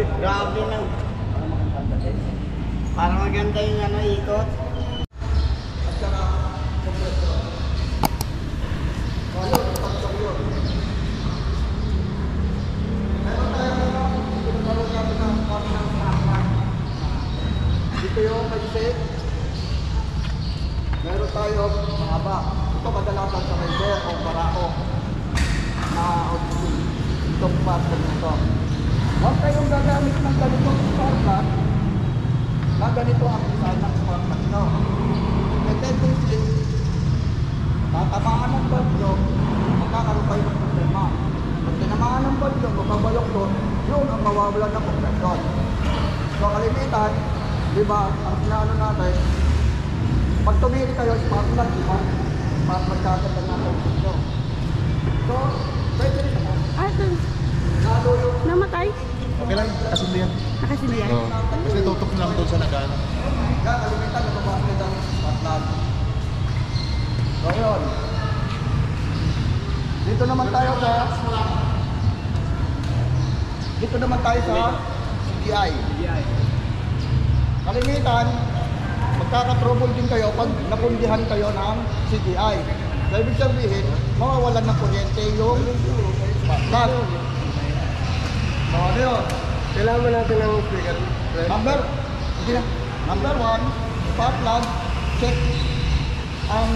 Grabe lang. Para maganda yung ano, ikot. At saka, kompresor. So, yun, tatlong yun. Meron tayo pinagkaroon natin ng kami ng snapback. Dito yung mag-set. Meron tayo mahaba. Ito kadalasan sa rider o barako na output. Itong pattern na ito. Huwag kayong gagamit ng ganitong spark na ganito ang design ng spark plug nyo. May tendency, tatamaan ng bagyo, magkakaroon kayo ng problema. Pag tinamaan ng bagyo, magbabalok doon, yun ang mawawalan ng kompresyon. So kalimitan, di ba, ang pinaano natin, pag tumiri kayo, spark plug, di ba? Spark plug kagad na kompresyon. So, pwede rin naman. Lalo yung Namatay? Okay lang, kasunod yan. Nakasindi yan? Oo. Kasi tutok lang doon sa nagano. yan, kalimitan, nababasket ang spark plug. So, yun. Dito naman tayo sa CDI. Kalimitan, magkaka-trouble din kayo pag napundihan kayo ng CDI. So, ibig sabihin, mawawalan ng kuryente yung spark plug. So, ano yun? Kailangan natin ng speaker. Number one, spark plug, check ang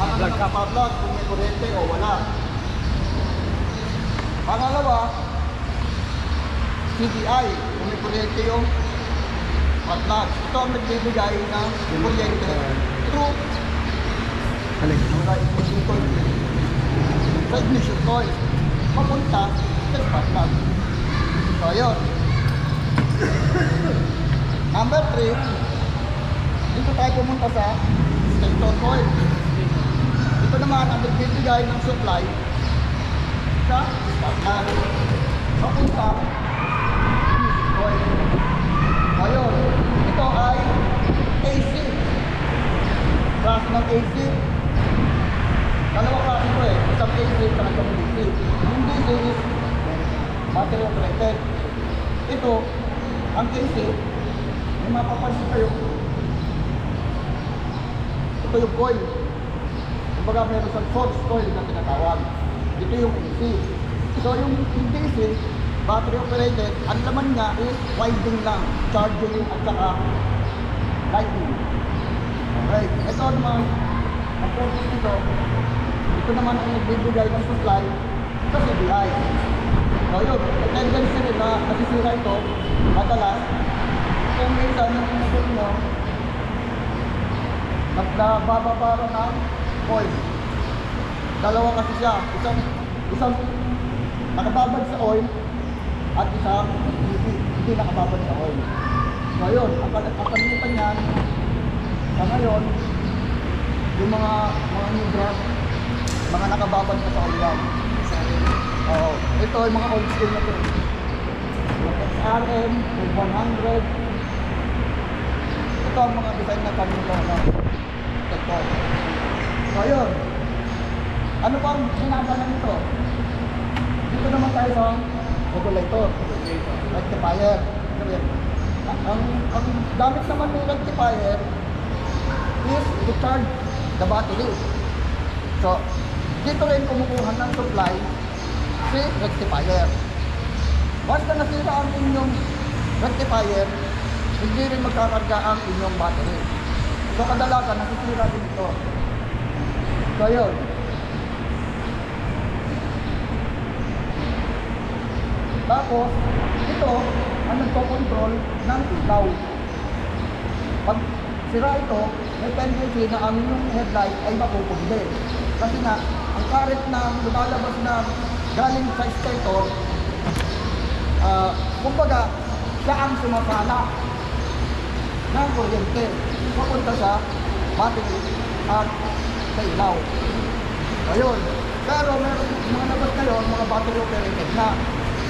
spark plug kung may kuryente o wala. Pangalawa, CDI, kung may kuryente yung spark plug. Ito ang nagbibigay ng kuryente through ignition coil papunta sa spark plug. So, ayun. Number 3, dito tayo pumunta sa stator coil. Ito naman ang nagbibigay ng supply sa spark plug papunta sa ignition coil. Ayun. Ito ay AC. Klase ng AC. Dalawang klase ito isang AC at isang DC. Yung DC is battery operated. Ito, ang AC, may mapapansin kayo. Ito yung coil. Kumbaga meron sa source coil na tinatawag. Ito yung AC. So yung DC, battery operated, ang laman niya is winding lang, charging at saka lighting. Okay, ito naman, ang purpose nito, ito naman ang nagbibigay ng supply sa CDI. So yun, ang tendency rin na nasisira ito, madalas, kung minsan yung motor nyo, nagbababara ng oil. Dalawa kasi siya, isang nakababad sa oil, at isang hindi nakababad sa oil. So yun, ang kalimitan niyan, sa ngayon, yung mga new brush, mga nakababad na sa oil yan. Oo, ito yung mga old school na ito. XRM, 100. Ito ang mga design na kanila na ito. So yun, ano pa ang ginagawa nito? Dito naman tayo sa regulator, rectifier. Ang gamit naman ng rectifier is to charge the battery. So, dito rin kumukuha ng supply si rectifier. Basta nasira ang inyong rectifier, hindi rin magkakarga ang inyong battery. So, kadalasan nasisira din ito. So, yun. Tapos, ito ang nagko-control ng ilaw. Pag sira ito, may tendency na ang inyong headlight ay mapupundi. Kasi nga, ang current na lumalabas na galing sa stator, kumbaga, siya ang sumapala ng kuryente papunta sa battery at sa ilaw. Ayun. Pero meron mga labas kayo, mga battery operated na.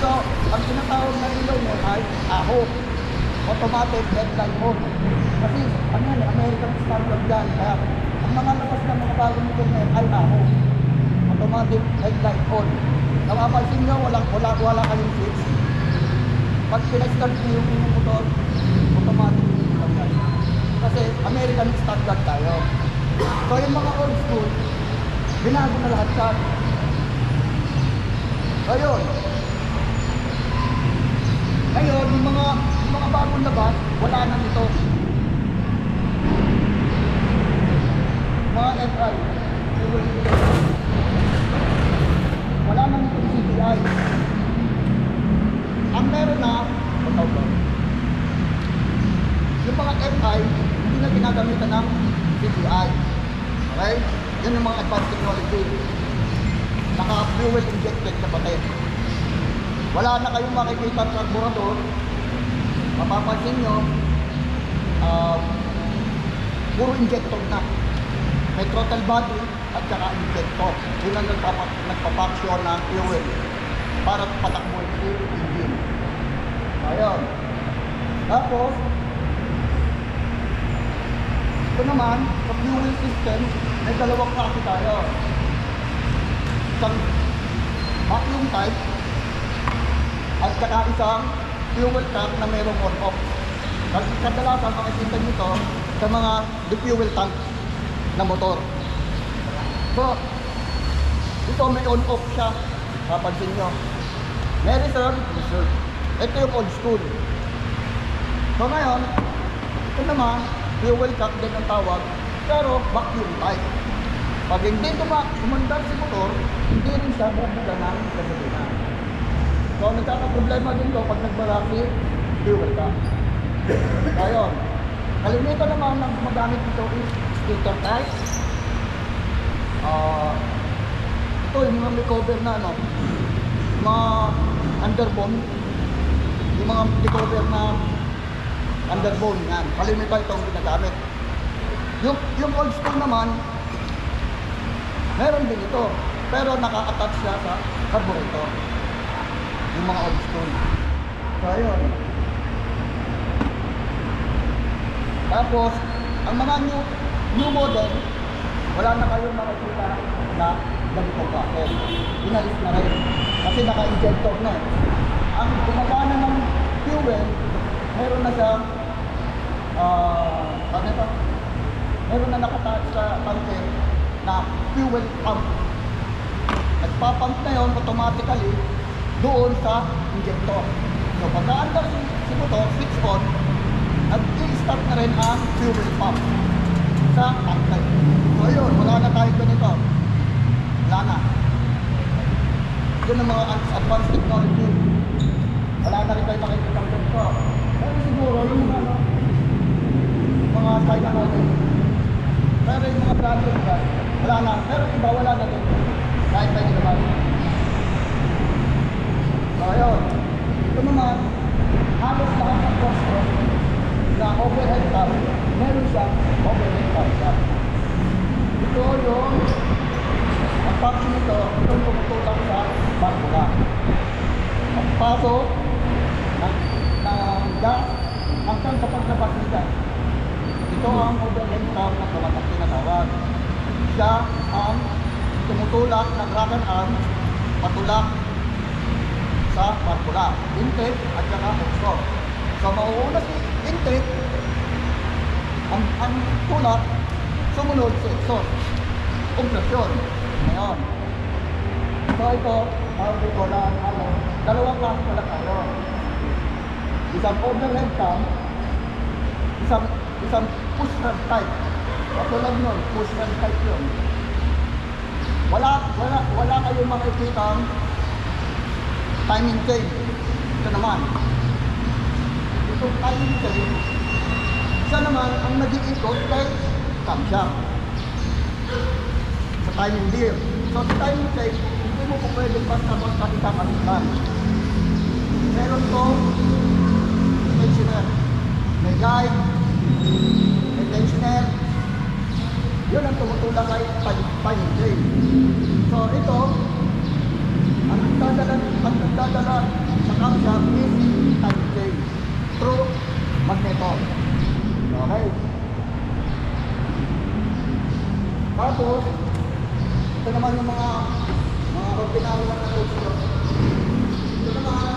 So, ang tinatawag na ilaw mo ay AHO, automatic headlight on. Kasi, ano yan, American standard yan. Kaya, ang mga labas na mga bagong motor na ay AHO, automatic headlight on. Napapansin nyo, wala kayong switch. pag pinastart niyo yung motor, automatic yung lang yan. Kasi American standard tayo. So yung mga old school, binago na lahat yan. So yun. Ngayon, yung mga bagong labas, wala na nito. Mga FI, wala na nito CTI. Ang meron na, yung mga FI, hindi na ginagamitan ng CTI. Okay? Yan yung mga advanced technology. Naka-fuel injected na pati. Wala na kayong makikita ng carburetor. Mapapansin nyo, puro injector na. May throttle body at saka injector. Yun ang nagpapaksyon ng fuel para patakbo yung engine. Ayun. Tapos, ito naman, sa fuel system, may dalawang klase tayo. Isang vacuum type at saka isang fuel tank na mayroong on-off. Kadalasan makikita nito sa mga fuel tank na motor. So, ito may on-off siya. Papansin nyo. May reserve. Ito yung old school. So ngayon, ito naman, fuel tank din ang tawag, pero vacuum type. Pag hindi umandar si motor, hindi rin siya bubuga ng gasolina. So nagkakaproblema din to pag nagbaraki, fuel tank. So yun. Kalimitan naman ng gumagamit dito is filter type. Ito yung mga may cover na ano, mga underbone, yung mga cover na underbone yan. Kalimitan itong ginagamit. Yung old school naman, meron din ito, pero naka-attach siya sa carburetor. Yung mga old school. So ayun. Tapos, ang mga new model, wala na kayong makikita na ganito klase. Inalis na rin. Kasi naka-injector na eh. Ang gumagana ng fuel, meron na siyang meron na nakataas sa tanke na fuel pump. Nagpapump na yun automatically doon sa injector. So pagka-andar si motor, switch on, nag-i-start na rin ang fuel pump sa tanke. So yun, wala na tayo ganito. Wala na. Yun ang mga advanced technology. Wala na rin tayo makikita ng ganito. Pero siguro yung mga China natin. Pero yung mga branded guys, wala na. Pero iba wala na din. Kahit tayo naman. So ayun. Ito naman, halos lahat ng costo na overhead cam, meron siyang overhead cam siya. Ito yung ang function nito, itong tumutulak sa barbula. Pagpasok ng gas hanggang sa paglabas ng gas. Ito ang overhead cam na tumatak tinatawag. Siya ang tumutulak ng rocker arm patulak sa barbula. Intake at saka exhaust. So mauuna si intake, ang tulak sumunod sa exhaust. Kompresyon. Ngayon. So ito, sabi ko na dalawang klase pala tayo. Isang overhead cam, isang push rod type. Katulad nun, push rod type yun. Wala kayong makikita ang timing chain. Ito naman. Itong timing chain, siya naman ang nag-iikot kay camshaft. Sa timing gear. So sa timing chain, hindi mo po pwedeng basta-basta itakalitan. Meron to tensioner. May guide, may tensioner. Yun ang tumutulak kay timing chain. So ito, ang nagdadala sa camshaft is timing chain through magneto. Okay. Tapos, ito naman yung mga ordinary na coach ko. Ito naman,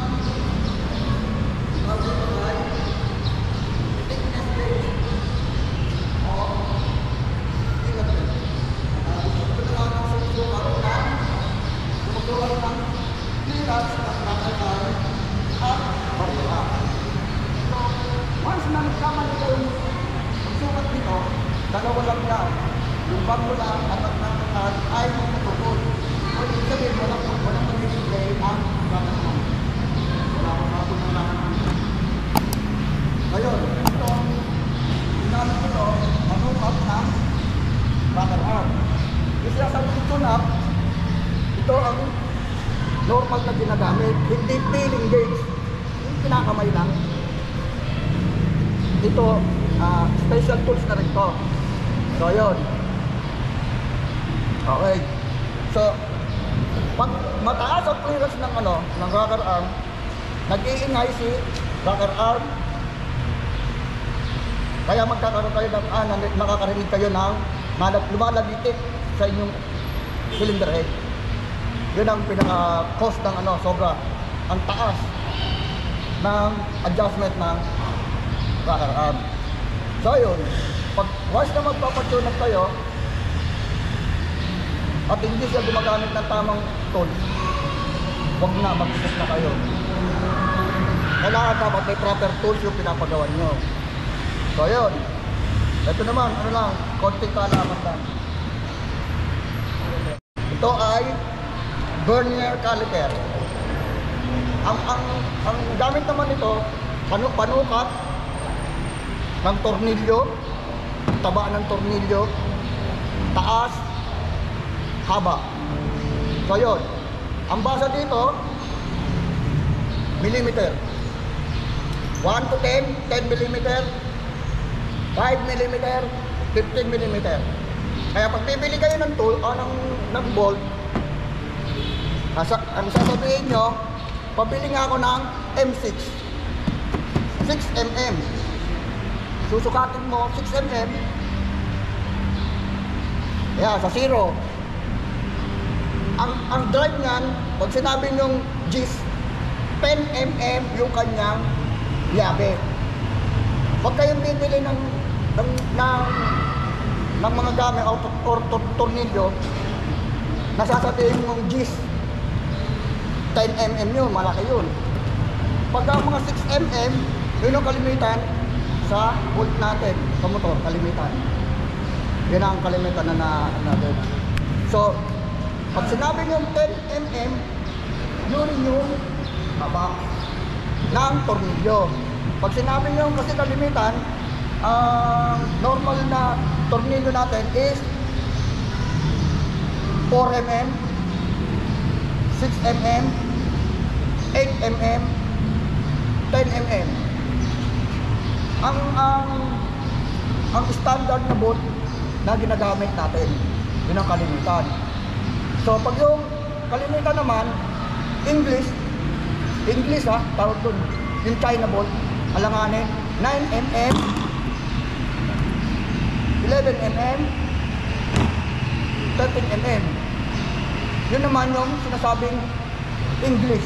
at barya. So, once na nagkamali kayong magsukat dito, dalawa lang yan. Yung bago lang at nagkakaroon ay magkakapot. So, ibig sabihin, walang mag-display ang gagawin. Wala akong kapot ng lahat. Ngayon, ito ang ginamit ito, manukat ng rocker arm. Kasi sa tunap, ito ang normal na ginagamit, hindi peeling gauge. Yung pinakamay lang. Ito, special tools na rin ito. So, yun. Okay. So, pag mataas ang clearance ng ng rocker arm, nag-iingay si rocker arm. Kaya magkakaroon kayo ng, nakakarinig kayo ng lumalagitik sa inyong cylinder head. Yun ang pinaka-cost ng sobra. Ang taas ng adjustment ng rocker arm. So yun, pag once na magpapatune up kayo, at hindi siya gumagamit ng tamang tools, huwag na, mag-isip na kayo. Kailangan dapat may proper tools yung pinapagawan nyo. So yun, ito naman, konting kaalaman lang. Ito ay vernier caliper. Ang gamit naman ito, panukat ng tornilyo, taba ng tornilyo, taas, haba. So yun, ang basa dito, millimeter. 1 to 10, 10 millimeter, 5 millimeter, 15 millimeter. Kaya pag bibili kayo ng tool o ng bolt, ang sasabihin nyo, pabili nga ako ng M6 6mm. Susukatin mo 6mm. Yeah, sa zero. Ang drive niyan, pag sinabi nyong GIS, 10mm yung kanyang yabe. Pag kayong bibili ng mga gamit or tornilyo, nasasabihin mong GIS, 10mm yun, malaki yun. Pagka mga 6mm, yun ang kalimitan sa bolt natin, sa motor, kalimitan. Yan ang kalimitan na natin. So, pag sinabi nyo 10mm, yun yung haba ng tornilyo. Pag sinabi nyo kasi kalimitan, normal na tornilyo natin is 4mm, 6mm, 8mm, 10mm. Ang standard na bolt na ginagamit natin, yun ang kalimitan. So pag yung kalimitan naman, English tawag dun, yung China bolt, alanganin, 9mm, 11mm, 13mm. Yun naman yung sinasabing English.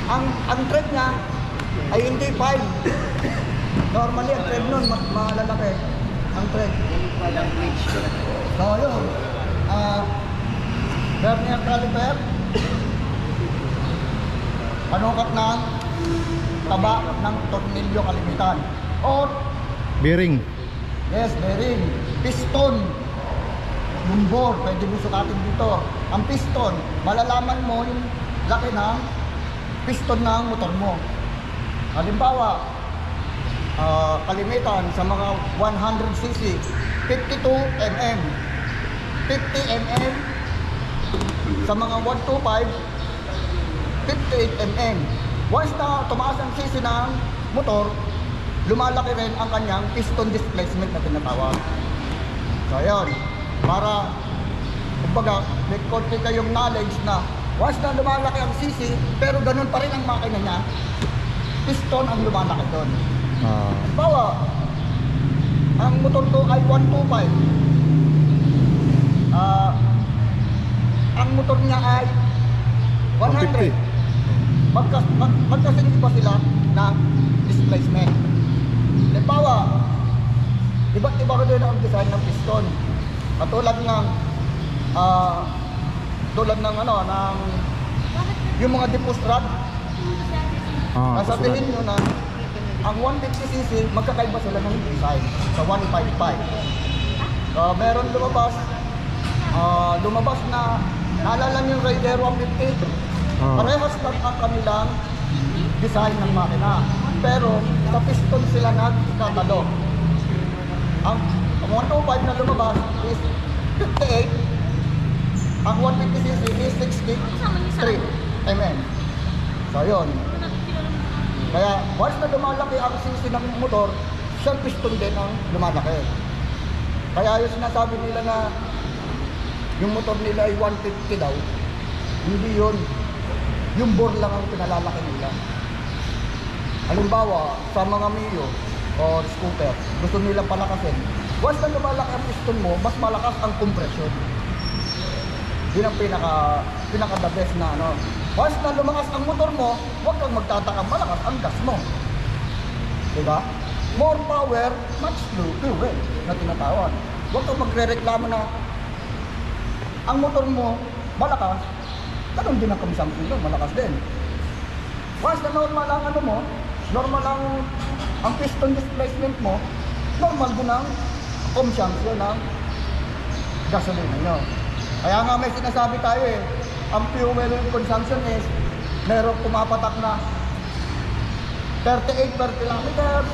Ang thread niya ay hindi 5. Normally, ang thread nun, malalaki. Ang thread. So, yun. Vernier caliper. Panukat ng taba ng tornilyo kalimitan. Or, Bearing. yes, bearing. Piston. Yung bore, pwede mo sukatin dito. Ang piston, malalaman mo yung laki ng piston ng motor mo. Halimbawa, kalimitan sa mga 100cc, 52mm, 50mm, sa mga 125, 58mm. Once na tumaas ang cc ng motor, lumalaki rin ang kanyang piston displacement na tinatawag. So ayun, para kumbaga may konti kayong knowledge na once na lumalaki ang cc, pero ganun pa rin ang makina niya, piston ang lumalaki doon. Bawa, ang motor ko ay 125. Ang motor niya ay 100. Magkasing ba sila ng displacement? Halimbawa, iba't iba ko din ang design ng piston. Katulad ng yung mga diffuse rod, Sabihin nyo na ang 150cc magkakaiba sila ng design sa 155. Meron lumabas na naalala nyo yung Raider 150. Parehas lang ang kanilang design ng makina, pero sa piston sila nagkakalo. Ang 125 na lumabas is 58, ang 150cc is 63 mm. So yun, kaya once na lumalaki ang cc ng motor, siya piston din ang lumalaki. Kaya yung sinasabi nila na yung motor nila ay 150 daw, hindi yun. Yung bore lang ang pinalalaki nila. Halimbawa, sa mga Mio o scooter, gusto nila palakasin. Once na lumalaki ang piston mo, mas malakas ang compression. Yun ang pinaka the best na ano. Once na lumakas ang motor mo, huwag kang magtataka malakas ang gas mo. Diba? More power, much fuel na tinatawag. Huwag kang magre-reklamo na ang motor mo malakas, ganun din ang consumption mo, malakas din. Once na normal ang ano mo, normal ang piston displacement mo, normal din ang consumption ng gasolina nyo. Kaya nga may sinasabi tayo ang fuel consumption is meron pumapatak na 38 per kilometer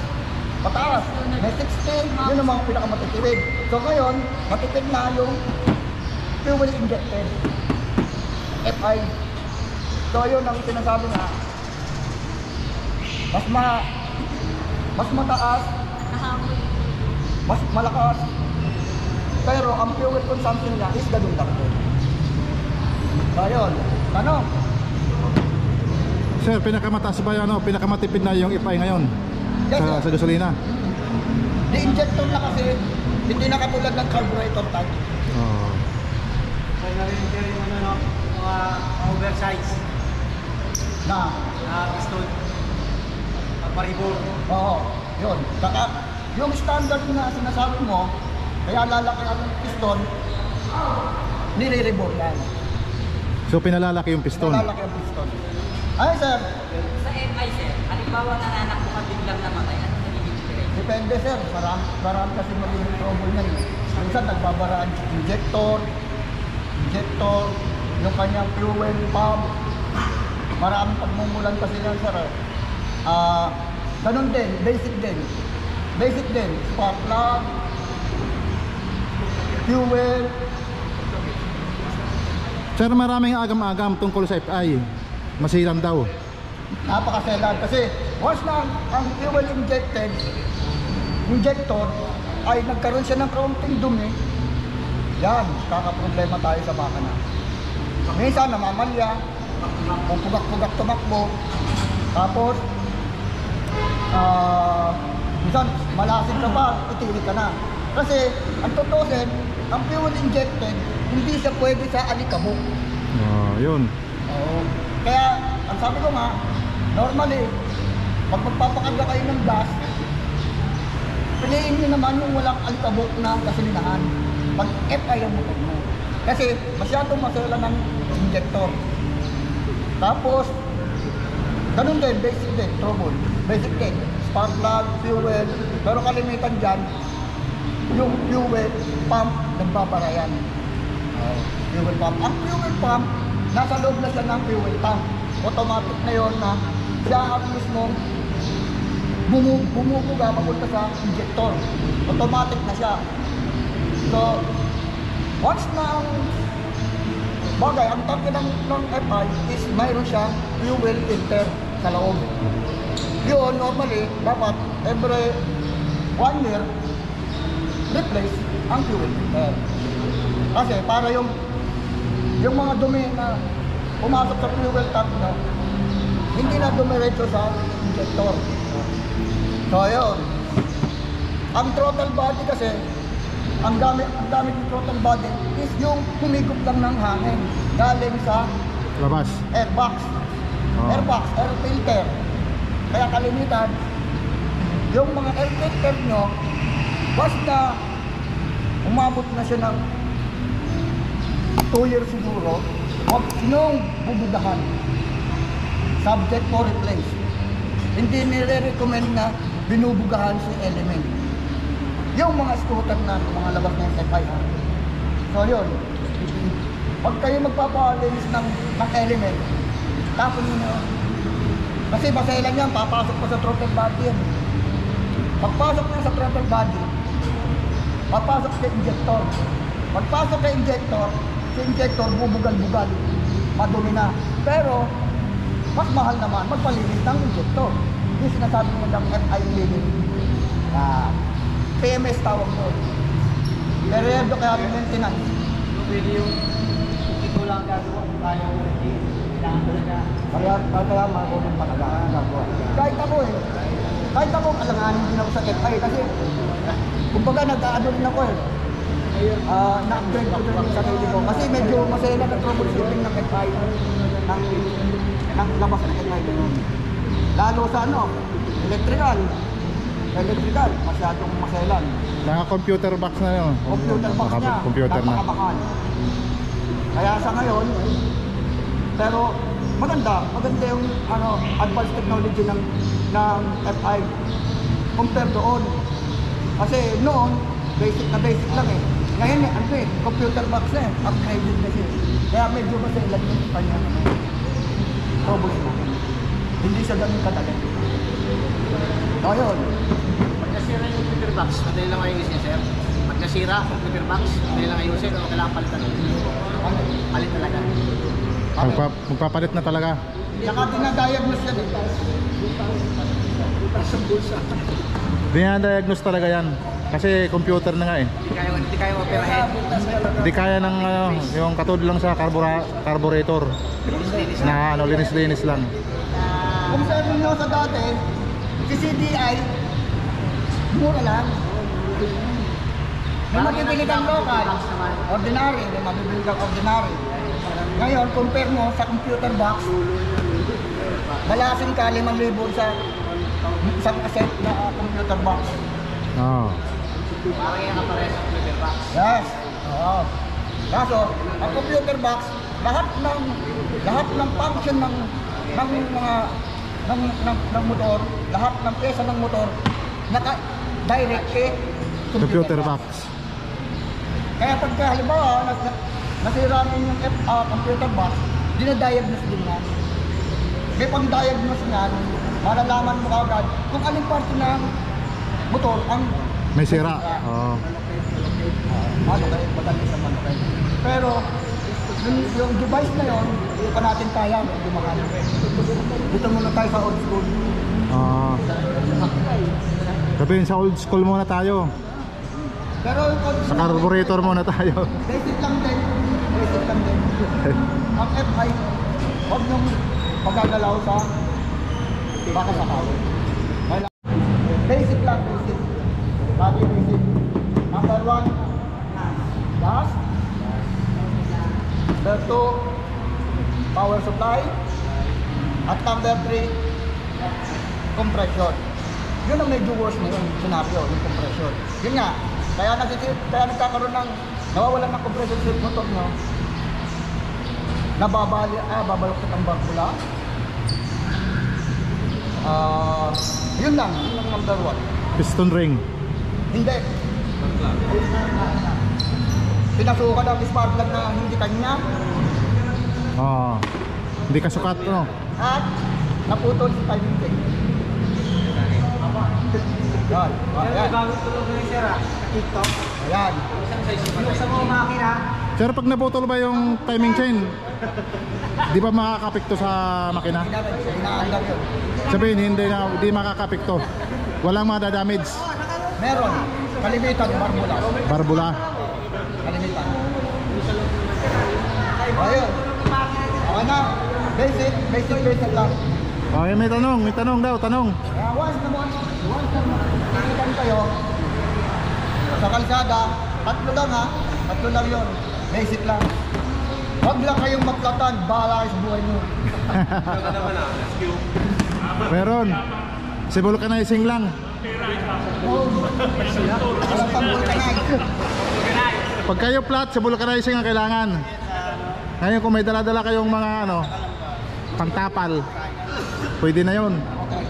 pataas, may 60, yun ang mga pinakamatitipid. So ngayon, matipid na yung fuel injected FI. So yun ang sinasabi na mas mataas, mas malakas, pero ang fuel consumption niya is ganun lang din. So yun, tanong. Sir, pinakamataas ba yan, pinakamatipid na yung FI ngayon? Yes, sa gasolina? The injector na kasi hindi na katulad ng carburetor type. Kaya narinig kayo yung mga oversize Na piston. Paribor. oo, yun. Saka yung standard na sinasabi mo, kaya lalaki ang piston, nire-rebore yan. So pinalalaki yung piston? Lalaki ang piston. Ay sir, Sa MI, sir, halimbawa nananakbo ka biglang namatay, ano nagiging difference? depende sir, marami kasi magiging trouble yan. Minsan nagbabaraan injector, yung kanyang fuel pump, maraming pagmumulan kasi yan sir. Ganun din, basic din, spark plug, fuel. Sir, maraming agam-agam tungkol sa FI. Masiran daw. Napakaselan kasi once na ang fuel injector ay nagkaroon siya ng kaunting dumi, yan, kakaproblema tayo sa makina. Minsan namamalya, kung pugak-pugak tumakbo, tapos minsan malasing ka pa, itili ka na. Kasi ang tutusin, ang fuel injected, hindi siya pwede sa alikabok. Yun. Oo. Kaya, ang sabi ko nga, normally, pag magpapakarga kayo ng gas, piliin nyo naman yung walang alikabok na gasolinahan. Pag FI ang motor mo. Kasi masyadong masela ng injector. Tapos, ganun din, basic din, trouble. Basic din, spark plug, fuel, pero kalimitan dyan, yung fuel pump, nagbabara yan. Fuel pump. Ang fuel pump, nasa loob na siya ng fuel tank. Automatic na yon na siya ang mismo bumubuga papunta sa injector. Automatic na siya. So, once na ang bagay, ang tanke ng FI is mayroon siyang fuel filter sa loob. Yun, normally, dapat every 1 year, replace ang fuel filter. Kasi para yung mga dumi na pumasok sa fuel tank nyo, hindi na dumiretso sa injector. So yun, ang throttle body kasi, ang gamit ng throttle body is yung humigop lang ng hangin galing sa Labas. airbox. Airbox, air filter. Kaya kalimitan, yung mga air filter nyo, basta umabot na siya ng 2 years siguro, huwag nyong bubugahan. Subject for replace. hindi nire-recommend na binubugahan si element. Yung mga scooter na, mga labas ng FI. So yun, pag kayo magpapalinis ng element, tapos nyo, kasi maselan yan, papasok pa sa throttle body yan. Pagpasok nyo sa throttle body, papasok sa injector. Pagpasok sa injector, si injector bubugal-bugal, madumi na. Pero, mas mahal naman magpalinis ng injector. Yung sinasabi mo ng FI cleaning. PMS tawag mo. Periodo kaya maintenance. Pwede yung ito lang gagawa. Kaya mo rin. Kailangan talaga. Kaya marunong talaga ang gagawa. Kahit ako, alanganin din ako sa FI kasi kumbaga nag-aano rin ako eh. Na-upgrade ko din yung sarili ko. Kasi medyo masaya na troubleshooting ng FI. Ng labas ng FI. Lalo sa electrical, masyadong maselan. Naka-computer box na yun. Computer box niya, Computer na. napakabakan. Kaya sa ngayon, pero maganda yung advanced technology ng FI compare doon. Kasi noon, basic lang eh. Ngayon computer box na eh, upgraded na siya. Kaya medyo maselan yung kanya troubles na. Hindi siya ganun kadali. Ayun. Pag nasira yung computer box, madali lang ayusin, sir. Pag nasira ang computer box, madali lang ayusin o kailangan palitan. Palit talaga. Magpapalit na talaga. Saka dinadiagnose yan eh. Dinadiagnose talaga yan. Kasi computer na nga eh. Hindi kaya operahin. Hindi kaya ng yung katulad lang sa carburetor. Na linis-linis lang. Kung sabi nyo sa dati, si CDI, mura lang. May mabibili kang local, ordinary, may mabibili kang ordinary. Ngayon, compare mo sa computer box, balasin ka 5,000 sa isang cassette na computer box. Oo. Parang yan ang pares sa computer box. Yes. Oo. Kaso, ang computer box, lahat ng function ng motor, lahat ng pyesa ng motor, naka-direct kay Computer box. Kaya pagka halimbawa, nasira na yung computer box, dinadiagnose din yan. May pang-diagnose nga, malalaman mo agad kung aling parte ng motor ang May sira. Oo. kayo, madali sa manual. Pero, yung device na yun, hindi pa natin kaya, hindi mahal. Dito muna tayo sa old school. Sabihin sa old school muna tayo. Pero yung old Sa school, carburetor muna tayo. basic lang din. Ang FI, huwag nyung magagalaw sa baka sa kawin. Basic lang, basic. Lagi basic. Number 1, gas. Number 2, power supply. At number 3, compression. Yun ang medyo worse na yung scenario, yung compression. Yun nga, kaya nagkakaroon ng nawawalan ng compression sa motor nyo. Babalok sa tambak pula. Yun lang number 1. Piston ring. Hindi. Pinasukan ang spark plug na hindi kanya. Oo. Hindi ka sukat, no? At naputol si timing check. Yan. Ayan. Bagong tulog na yung sir sa TikTok. Ayan. Sa mga makina, Sir, pag naputol ba yung timing chain, di ba makakapekto sa makina? Inaandar yun. Sabihin, hindi makakapekto. Walang madadamage. Meron. Kalimitan, barbula. Barbula. Kalimitan. Ayun. Okay na. Basic lang. Okay, may tanong daw. Once na makikita kayo sa kalsada, tatlo lang yun. Basic lang. Huwag lang kayong maplatan, bahala kayo sa buhay nyo. Meron. Si vulcanizing lang. Walang pang-vulcanize. Pag kayo flat, si vulcanizing ang kailangan. Ngayon kung may dala-dala kayong mga pangtapal, pwede na yun. Okay.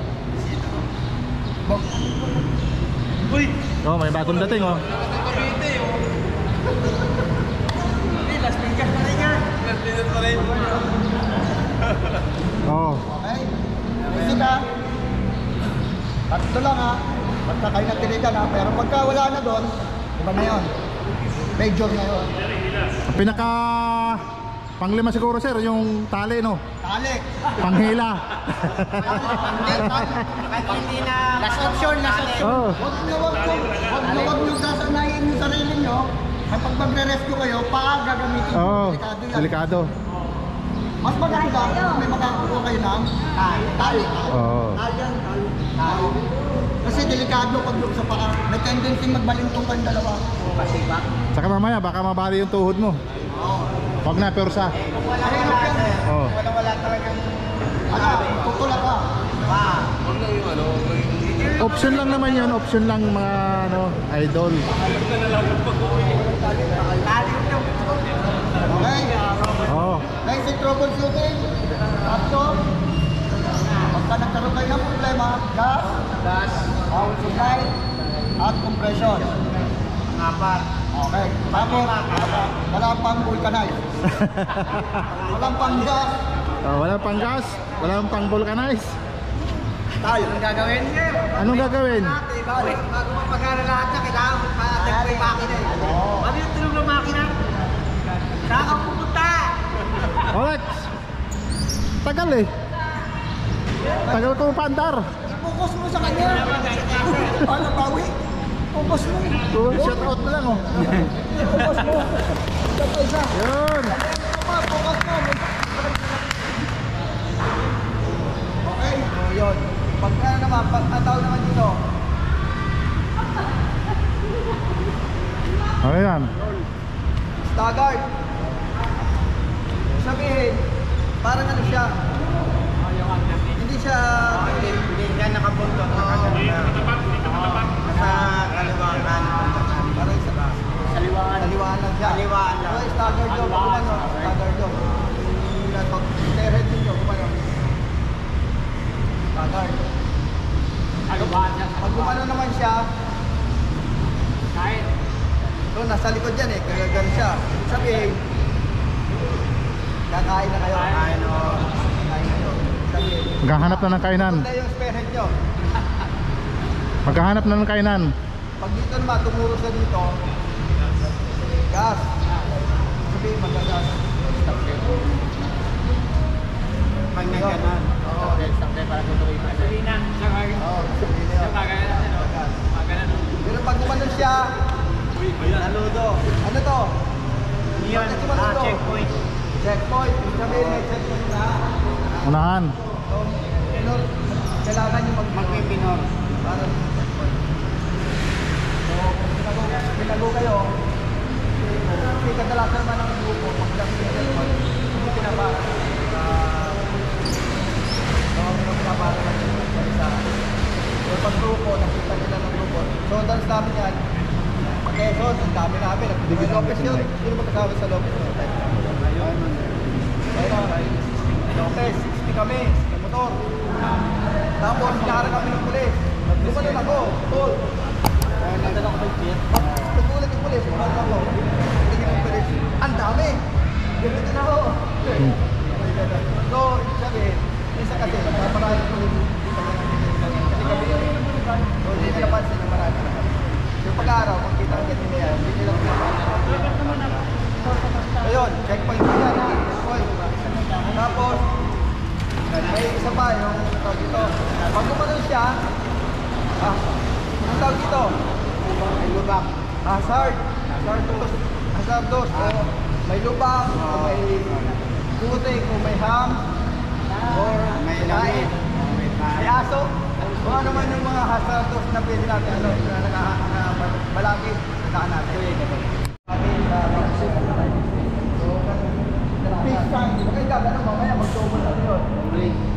Uy! Oh, may bagong dating oh. Cavite oh. Hindi, Las Vegas pa rin yan. Las Vegas pa rin. Oh. Okay? Kasi ka, tatlo lang ha. Pagka kayo natilikan ha. Pero pagka wala na doon, iba na yun. Major na yun. Ang pinaka panglima siguro sir, yung tali no. Talik. Panghila. Hindi na... Last option, last option. Oh. Huwag nyo sasanayin yung sarili nyo. At pag magre-rescue kayo, paa gagamitin nyo. Oh. Delikado yan. Delikado. Mas maganda kung may makakuha kayo ng tali. Oh. Tali. Kasi delikado pag yung sa paa. May tendency magbalintong kang dalawa. Kasi ba? Saka mamaya baka mabali yung tuhod mo. Wag na persa. Mahirap yan. Oh. Wala talagang... Tutulak ka. Option lang naman 'yun, option lang mga ano, idol. Okay? Oh. Basic troubleshooting. Action. Pagka nagkaroon kayo ng problema, gas, power supply, at compression. Ngapar. Okay. Tapos, wala pang vulcanize. Walang pang gas. Oh, walang pang gas, walang pang vulcanize. Tayo. Anong gagawin? Anong gagawin? Bago mapagana lahat na, kailangan pa-attend ko yung makina eh. Ano yung tulong ng makina? Saan ka pupunta? Alex. Tagal eh. Tagal ko paandar. I-focus mo sa kanya. Paano bawi? Focus mo. Shout out mo lang oh. Focus mo. Isa pa isa. Yun. Focus mo. Okay. So, yun. Pagka naman, pagkataw naman dito. Ano yan? Stagard. Sabihin, parang ano siya. Hindi siya... Hindi ka nakapunto. Nasa kaliwangan. Parang isa ba? Kaliwangan. Kaliwaan lang siya. Kaliwaan lang. Okay, stagard yun. Kumano? Stagard yun. Stairhead din yun. Kumano? Stagard. Kaliwangan siya. Pag kumano naman siya, Kahit. doon, nasa likod yan eh. Kagagan siya. Ibig sabihin, kakain na kayo. Kain, oo. Kakain na kayo. Ibig sabihin, Maghahanap na ng kainan. punta yung spearhead nyo. Maghahanap na ng kainan. Pag dito naman, tumuro sa dito, gas. Sabihin, magagas. Pag nagganan. Oo. Stop tayo para tutuloy pa. Gasolina. Saka Oo, sabihin na yun. maganan. Maganan. Pero pag kumano siya, Naludo. ano to? Yun. Bakit sumaludo? Checkpoint. Checkpoint. Ibig sabihin, may checkpoint na. Unahan. So, minor, kailangan nyo Magpipinor. para sa checkpoint. So, kung pinago kayo, kasi kadalasan naman ng grupo, pag dami yung checkpoint, hindi pinabara. Pinabara lang yung isa. So, pag grupo, nakita nila ng grupo. So, dahil dami yan, Quezon, ang dami namin. May Lopez yun. Sino ba kasama sa Lopez? Ayun. Lopez, 60 kami, sa motor. Tapos, hinara kami ng pulis. Lumanon ako, tol. Nagdala ko ng jet. Nagulat yung pulis, lumanon ako. Tingin ng pulis, ang dami. Ganito na ako. So, ibig sabihin, isa kasi, marami ng pulis. Kasi kami yun. So, hindi nila pansin na marami na kami. Yung pag-araw, makita ang ganyan niya, hindi nila pinapansin. Ayun, checkpoint ko yan ha. Checkpoint. Tapos, may isa pa yung tawag dito. Pag gumanon siya, ang tawag dito, may lubak. Hazard. Hazardous. May lubak, o may putik, o may ham, or may lain, may aso. Kung ano man yung mga hazardous na pwede natin, ano, na malaki, saan natin. Kami sa Roxy. So, peace time. Okay, ano, mamaya mag-double na yun.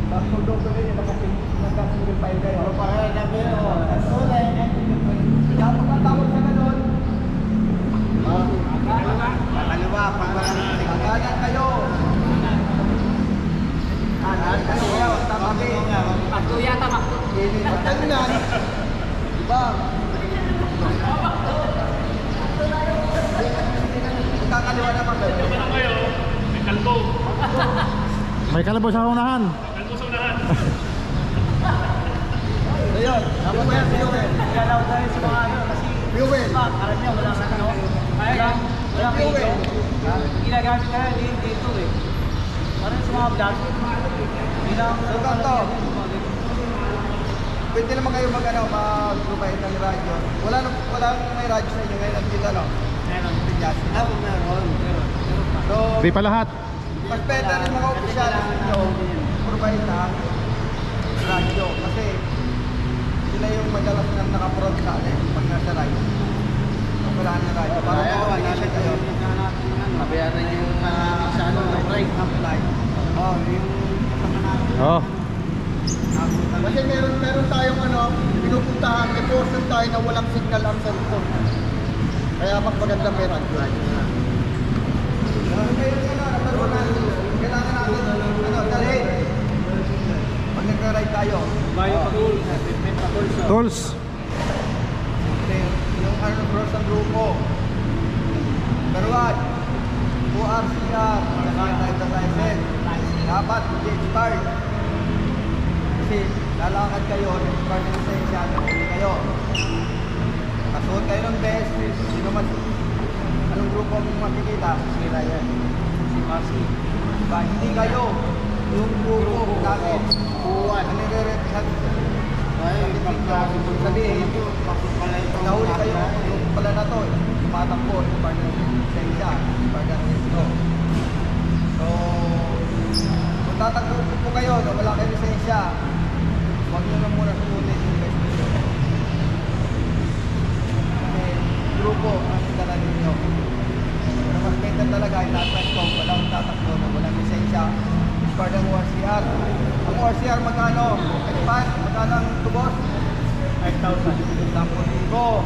Tapos mag-double na yun, nagka-single file kayo. Para nabi o. Tapos ang tawag sa ganun, Kaliwa. kaganan kayo. Kanan kayo. Tama kayo. Pagkuya, tama. Pag ganyan, May kalabos sa unahan. So yun, tapos yan, fuel. Galaw tayo sa mga ano, kasi Fuel. karamihan wala sa ano. Wala Fuel. Ginagamit na yun dito eh. Parang sa mga vlog. So ganito, pwede naman kayo mag-provide ng radyo. Wala may radyo sa inyo ngayon at dito, no? Meron. Pinyas. Meron. So, Di pa lahat. mas better yung mga opisyal nyo provide ng radyo. Kasi sila yung madalas na nakaprod sa atin pag nasa radyo. Pag wala na radyo. Para makawala kayo. Mabayaran yung sa ano, right. Oh, yung Oh. kasi meron tayong pinupuntahan, may portion tayo na walang signal ang cellphone. Kaya mas maganda may radyo. Kailangan natin dalhin. Pag nag-ride tayo. Tools. Yung bros ang grupo. Karuan. ORCR. Driver license. Dapat expired. Kasi lalakad kayo, expired na lisensya, hindi kayo. Kasuot kayo ng vest, sino man, anong grupo ang makikita? Sila yan. Si Marcy. Diba? Hindi kayo. Yung grupo namin. Ano nire-represent? Sabihin, nahuli kayo, yung pala na to, tumatakbo, expired na lisensya, expired na lisensya. So, kung tatakbo po kayo na wala kayong lisensya, huwag nyo lang muna sumunod yung best nyo. Kasi grupo ang dala ninyo. Pero mas better talaga ay lahat ko, walang tatakbo na walang lisensya. Part ng ORCR. Ang ORCR magkano? Expand? Magkano ang tubos? 5,000. 10,000.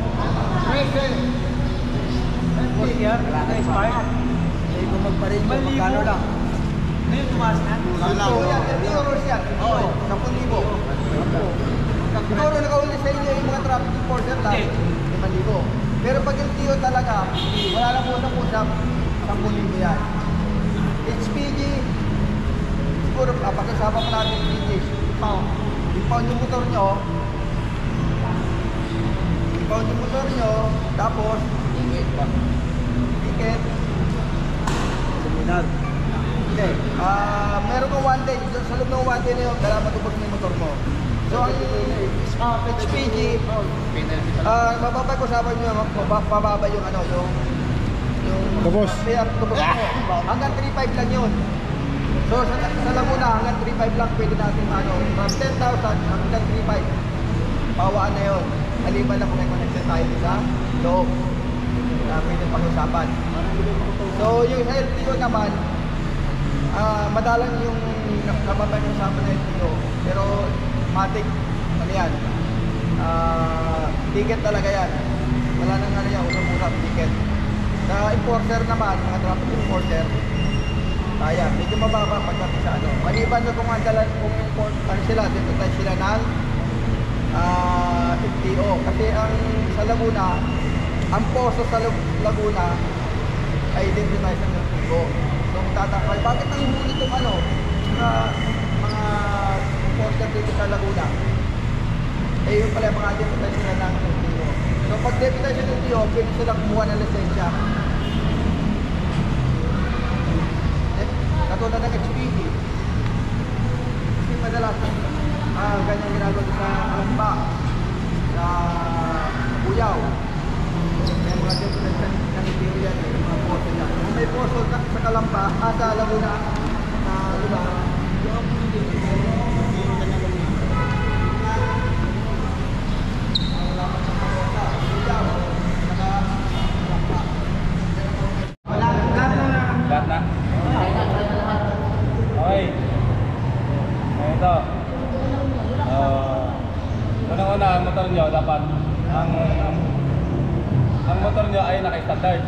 Present. ORCR, expired. Hindi ko magparin ko, magkano lang? Ngayon tumaas na. Oo, yan. Hindi euros yan. Oo, 10,000. Siguro nakahuli sa inyo yung mga traffic enforcer lang. 5,000. Pero pag yung TO talaga, wala na po sa pusap, 10,000 yan. HPG, siguro pagkasama pa natin yung HPG, impound yung motor nyo, tapos, ticket, seminar. Hindi. Meron kang 1 day. Sa loob ng 1 day na yun, kailangan matubag na yung motor mo. So, ang HPG, mapapag-usapan nyo, mababa yung Tubos. tubos mo. Hanggang 3.5 lang yun. So, sa Laguna, hanggang 3.5 lang pwede natin from 10,000 hanggang 3.5. Pawaan na yun. Maliban na kung may connection tayo sa loob. Pwede pag-usapan. So, yung sa LTO naman, madalang yung napapag-usapan ng LTO. Pero, matik, ano yan? Ticket talaga yan. Wala nang ano yan, usap-usap, ticket. Sa enforcer naman, mga traffic enforcer, kaya, medyo mababa pagdating sa ano. Maliban na kung andalan, kung sila, dito tayo sila ng LTO. Kasi ang sa Laguna, ang poso sa Laguna ay identify sa LTO. So, tatakay, bakit ang huli itong mga enforcer dito sa Laguna? Eh, yung pala mga identify sila ng LTO. So, pag identify sa LTO, pwede silang kumuha ng lisensya. Katulad ng HPG. Kasi madalas ganyan ginagawa sa Kalamba, sa Buyaw. May mga different ng LTO yan, mga posto yan. Kung may posto sa Kalamba, sa Laguna, na lugar, yung Lahat na? Okay. Ito. Unang-una, ang motor nyo dapat ang motor nyo ay naka-standard.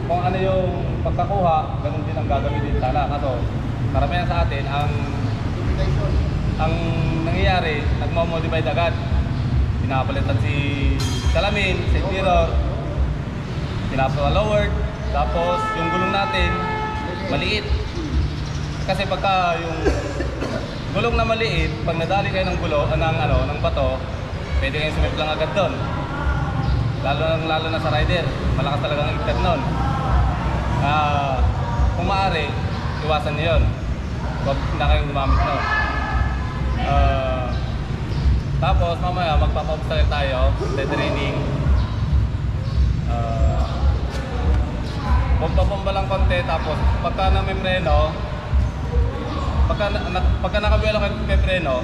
Kung ano yung pagkakuha, ganun din ang gagamitin sana. Kaso, karamihan sa atin, ang nangyayari, nagmo-modify agad. Pinapalitan si salamin, si mirror, pinapalowered, tapos yung gulong natin, maliit. Kasi pagka yung gulong na maliit, pag nadali kayo ng ng bato, pwede kayong sumip lang agad doon. Lalo na sa rider, malakas talagang igtad nun. Kung maaari, iwasan niyo yun. Huwag na kayong gumamit nun. Tapos mamaya magpapabusal tayo, training. Bomba-bomba lang konti, tapos pagka na may preno, pagka nakabuelo kayo may preno,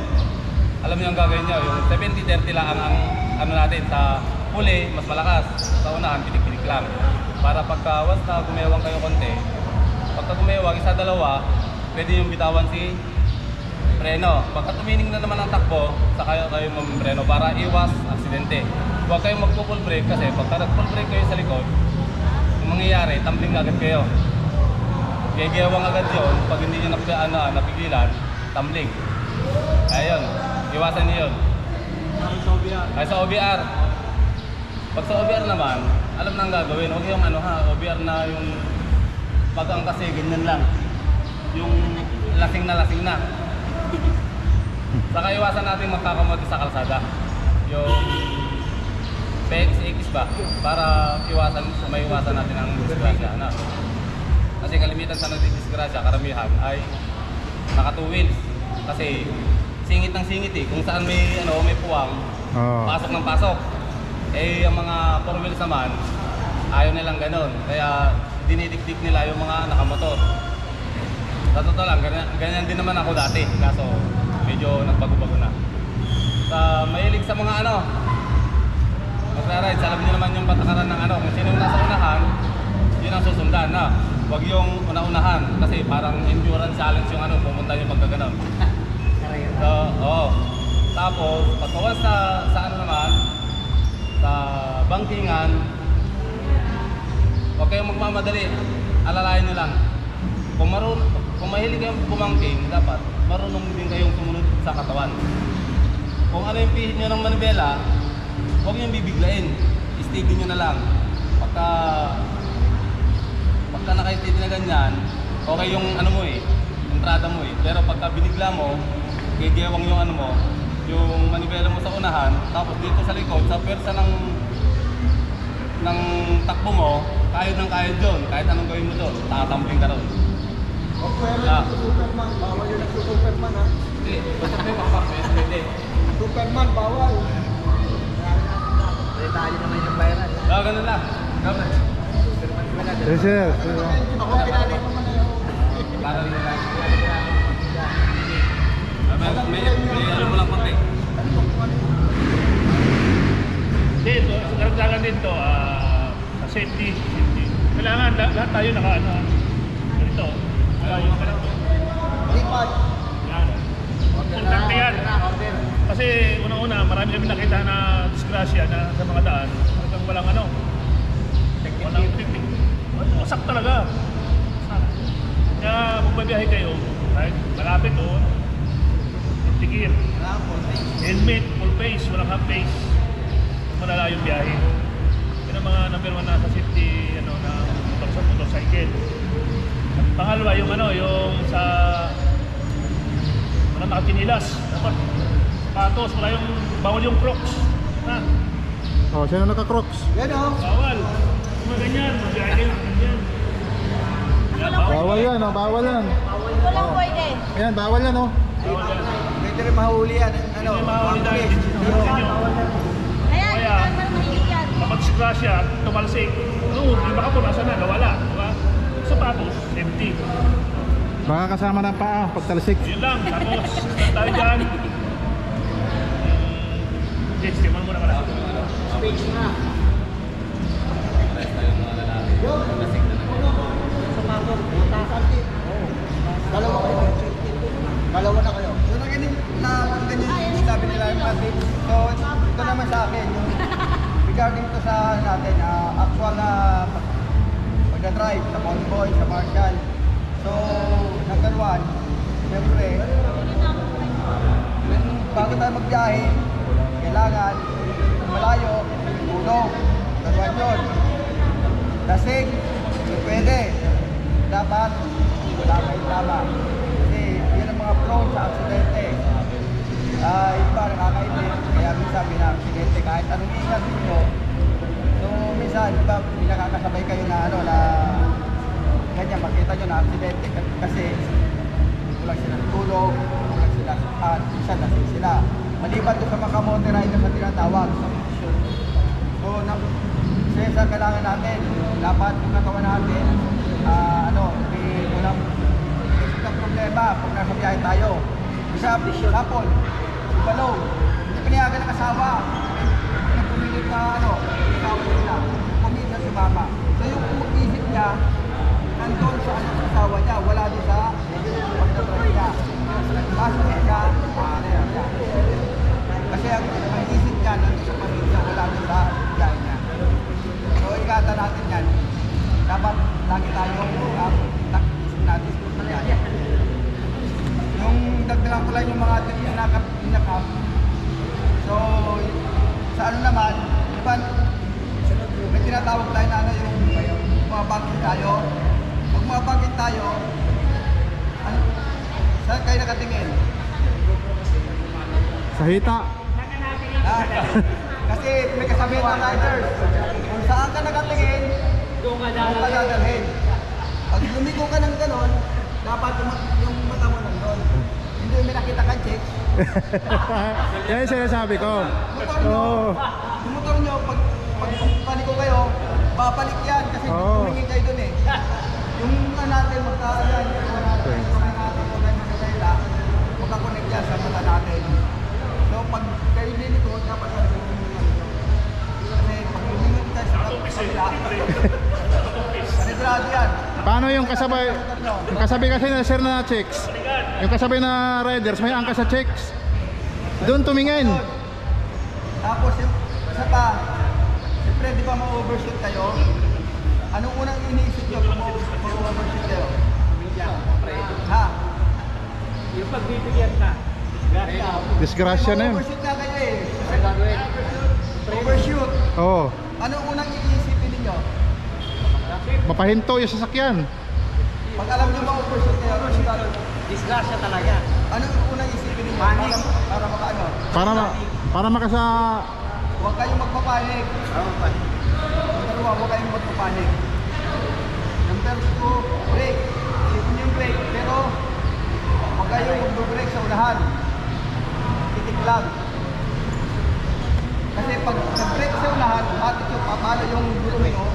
alam niyo ang gagawin niyo, yung 70-30 lang ang ano natin sa huli, mas malakas. Sa unahan, pinik-pinik lang. Para pagka once na gumewang kayo konti, pagka gumewang, isa dalawa, pwede yung bitawan si preno. Pagka tumining na naman ang takbo, saka kayo mag-preno para iwas aksidente. Huwag kayong mag-full brake kasi pagka nag-full brake kayo sa likod, yung mangyayari, tumbling agad kayo. Gagawang agad yun, pag hindi nyo napigilan, tumbling. Ayun, iwasan nyo yun. Ay sa OBR. Pag sa OBR naman, alam na ang gagawin. Huwag yung OBR na yung pag-ang kasi ganyan lang. Yung lasing na. Saka iwasan natin magkakamati sa kalsada. Yung PX ba? Para maiwasan natin ang disgrasya. Kasi kalimitan sa nagdidisgrasya, karamihan ay naka 2 wheels. Kasi singit ng singit eh. Kung saan may puwang, pasok ng pasok. Eh, ang mga 4 wheels naman, ayaw nilang ganun. Kaya dinidikdik nila yung mga nakamotor. Sa totoo lang, ganyan din naman ako dati. Kaso medyo nagbago-bago na. Mahilig sa mga magra-ride, alam niyo naman yung patakaran ng kung sino yung nasa unahan, yun ang susundan na. Huwag yung una-unahan kasi parang endurance challenge yung pumunta yung pagkaganon. So, tapos, pagkawas sa naman, sa bangkingan, huwag kayong magmamadali, alalayan nyo lang. Kung mahilig kayong bumangking, dapat marunong din kayong sumunod sa katawan. Kung ano yung pihit nyo ng manibela, huwag nyo bibiglain, steady nyo na lang. Pagka naka-steady na ganyan, okay yung entrada mo Pero pagka binigla mo, gigewang yung yung manibela mo sa unahan, tapos dito sa likod, sa pwersa ng takbo mo, kayod ng kayod doon, kahit anong gawin mo doon, tatambling ka doon. O pwede Superman, bawal yun ang Superman ha. Hindi, basta may pakpak, pwede. Superman, bawal. Detalye naman yung viral. Ganun lang. Yes, sir. Ako pinali. Para rin lang. May mo lang konti. Dito, sa karagdagan dito, sa safety. Kailangan lahat tayo ganito. Yung ganito. Lipat. Yan. Importante yan. Kasi unang-una, marami kami nakita na disgrasya na sa mga daan. Hanggang walang walang technique. Wasak talaga. Kaya kung babiyahe kayo, right, malapit doon, tigil. Helmet, full face, walang half face. Malala yung biyahe. Yun ang mga number 1 na sa safety na motorcycle. At pangalawa yung yung sa walang nakatinilas. Dapat patos, wala yung bawal yung crocs. Sino naka-crocs? Yan o. Bawal. Kung ganyan, magbiyahe kayo ganyan. Bawal yan, bawal yan. Walang pwede. Ayan, bawal yan, Bawal yan. Pwede rin mahuli yan. Hindi mahuli dahil dito. Ayan, Kaya, hindi naman mahilig yan. kapag disgrasya, tumalsik, yung baka po nasa na, nawala. Diba? Sapatos, empty. Baka kasama ng paa, pagtalsik. Yun lang, tapos tayo dyan. Yes, timan mo na pala. Space na. Dalawa kayo. Dalawa na kayo. So na ganyan yung sabi nila yung mga tips. So ito naman sa akin yung regarding to sa natin actual na pagdadrive sa convoy, sa marshal. So number 1, siyempre bago tayo magbiyahe, kailangan malayo, tulog. Number 1 yun. Lasing, pwede. Dapat wala kayong tama. prone sa aksidente. Iba nakakaintindi, kaya minsan aksidente kahit anong ingat ninyo. So minsan, iba nakakasabay kayo na ano na ganyan, makita nyo na aksidente kasi kulang sila ng tulog, kulang sila at minsan lasing sila. Maliban doon sa mga kamote rider na tinatawag. So, sa kailangan natin, dapat yung katawan natin, may walang isip ng problema pag nasa biyahe tayo. Isa, sapol, balaw, hindi pinayagan ng asawa, pumilit na asawa nila, pumilit na sumama. So yung isip niya, nandun sa asawa niya, wala din sa pagdadrive niya. Pasok niya, kasi ang isip niya, nandun sa pamilya, wala din sa biyahe niya. So ingatan natin yan. Dapat lagi tayong isip natin sa biyahe. Yung dagdagan ko lang yung mga inakap. So sa ano naman, diba, may tinatawag tayo na yung mabangkit tayo. Pag mabangkit tayo, saan kayo nakatingin? Sa hita. Kasi may kasabihan ng riders, kung saan ka nakatingin, doon ka dadalhin. Pag lumigo ka ng ganon, dapat yung mata mo nandun. Hindi may nakita kang check. Yan yung sinasabi ko. Yung motor nyo, pag paliko kayo, babalik yan kasi tumingin kayo dun eh. Yung natin, magkakayan, magkakonect yan sa mata natin. So pag kayo dito, dapat kasi pag lumingon tayo sa kabila, panigurado yan. Paano yung kasabay? Yung kasabay kasi na sir na checks. Yung kasabay na riders may angka sa checks. Doon tumingin. Tapos yung isa pa, siyempre di ba ma-overshoot kayo? Anong unang iniisip nyo kung ma-overshoot kayo? Ha? Yung pagbibigyan ka. Disgrasya na yun. Ma-overshoot na kayo eh. Overshoot. Oo. Anong unang iniisipin ninyo? Mapahinto yung sasakyan. Pag alam nyo ma-overshoot kayo, Disgrasya talaga. anong unang isipin ninyo? Para makaano? Para makasa... Huwag kayong magpapanik. Dalawa, huwag kayong magpapanik. Number 2, brake. Isipin yung brake, pero huwag kayong mag-brake sa unahan. Titik lang. Kasi pag nag-brake sa unahan, automatic yung papalo yung gulong mo.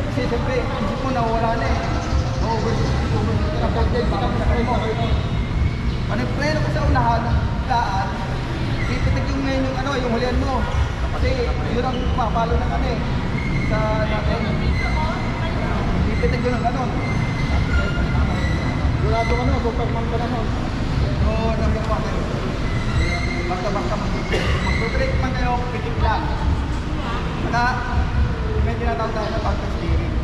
Kasi siyempre, isip mo nawawala na eh. Overshoot ka na 40 baka masakay mo. Pag nag-preno ka sa unahan, daan, pipitig yung ngayon yung hulihan mo. Kasi yun ang papalo ng sa natin. Pipitig yun ang ganon. Durado ka nun, superman ka na nun. So, number 1. Basta mag-break man kayo, pitig lang. Saka, may tinatawag tayo na pag steering.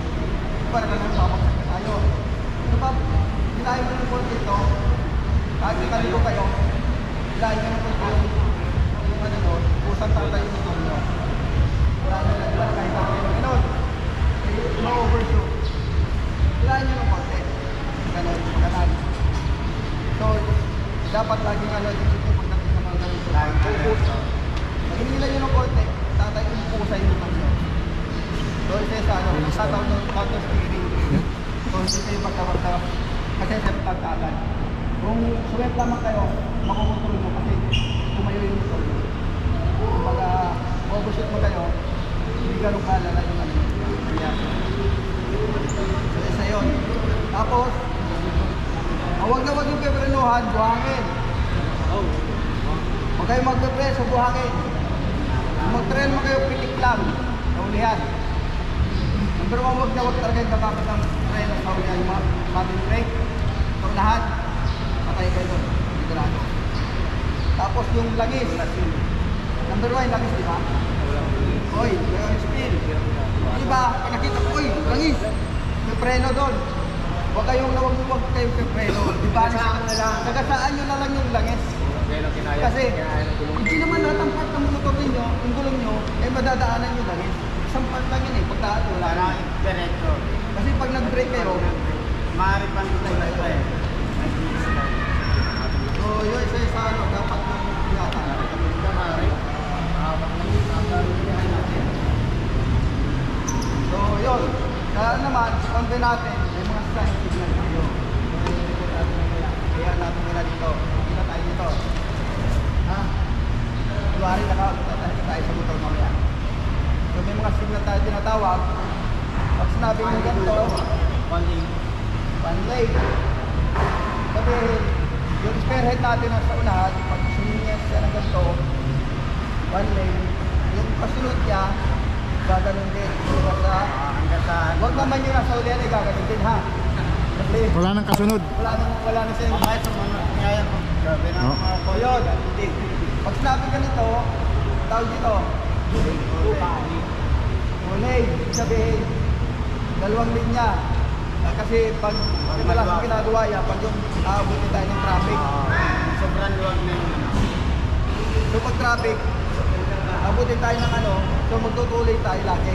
Para na lang babagsak na tayo. Ito pa, hilahin mo ng konti ito. Kahit ikaligo kayo, hilahin mo ng konti yung ano doon, kusang tatay yung motor nyo. Hilahin mo lang kahit tatay yung ganon. Ma-overshoot. Hilahin nyo ng konti. Ganon, ganon. So, dapat laging isipin pagdating sa mga ganon sila. Pag hinila nyo ng konti, tatay yung kusay yung motor nyo. So, isa sa tatawag ng counter steering. So, hindi kayo magkawag-tawag. Kasi sa pagkagan. Kung suwet lamang kayo, makukontrol mo kasi tumayo yung motor nyo. Kung mag-overshoot mo kayo, hindi ganun kalala yung ano. So, isa yun. Tapos, huwag na huwag yung peprenuhan, buhangin. Huwag kayo magpepre sa buhangin. Kung mag-trail mo kayo, pitik lang. Naulihan. Number 1, huwag na huwag talaga yung kakapit ng trail at naulihan yung matin brake. So, lahat, patay kayo doon. Sigurado. Tapos yung langis. Number 1, langis, di ba? Oy, yung speed. Di ba? Pag nakita ko, oy, langis. May preno doon. Huwag kayong preno. Di ba? Nagasaan nyo na lang yung langis. Kasi, hindi naman lahat ang part ng motor ninyo, yung gulong nyo, ay madadaanan yung langis. Isang part lang yun eh, pagdaan wala na. Kasi pag nag-brake kayo, maaari pa nito tayo. yun isa ano, dapat nang yata. Ito maaari. Awak lang yung pagkalubihan natin. So yun, kaya naman, konti natin, may mga sign signal tayo. Kaya natin nila dito, kita tayo dito. Ha? Tuwari nakakatahin tayo sa motor mamaya. So may mga signal tayo tinatawag. Pag sinabi mo ganito, one lane. Sabihin, yung spearhead natin nasa unahan, pag suminyas siya ng ganito, one lane, yung kasunod niya, gaganon din. Hanggang sa... Huwag naman yung nasa ulihan ay gaganon din ha. Kasi Wala nang kasunod. wala na siya yung Kahit sa mga kaya ko. Grabe na No? mga o yun. Pag sinabi ganito, tawag dito, ulay, sabihin, dalawang linya. Kasi pag madalas ang ginagawa yan, pag yung aabutin tayo ng traffic. Sobrang luwag na yung ano. So pag traffic, abutin tayo ng ano, so magtutuloy tayo lagi.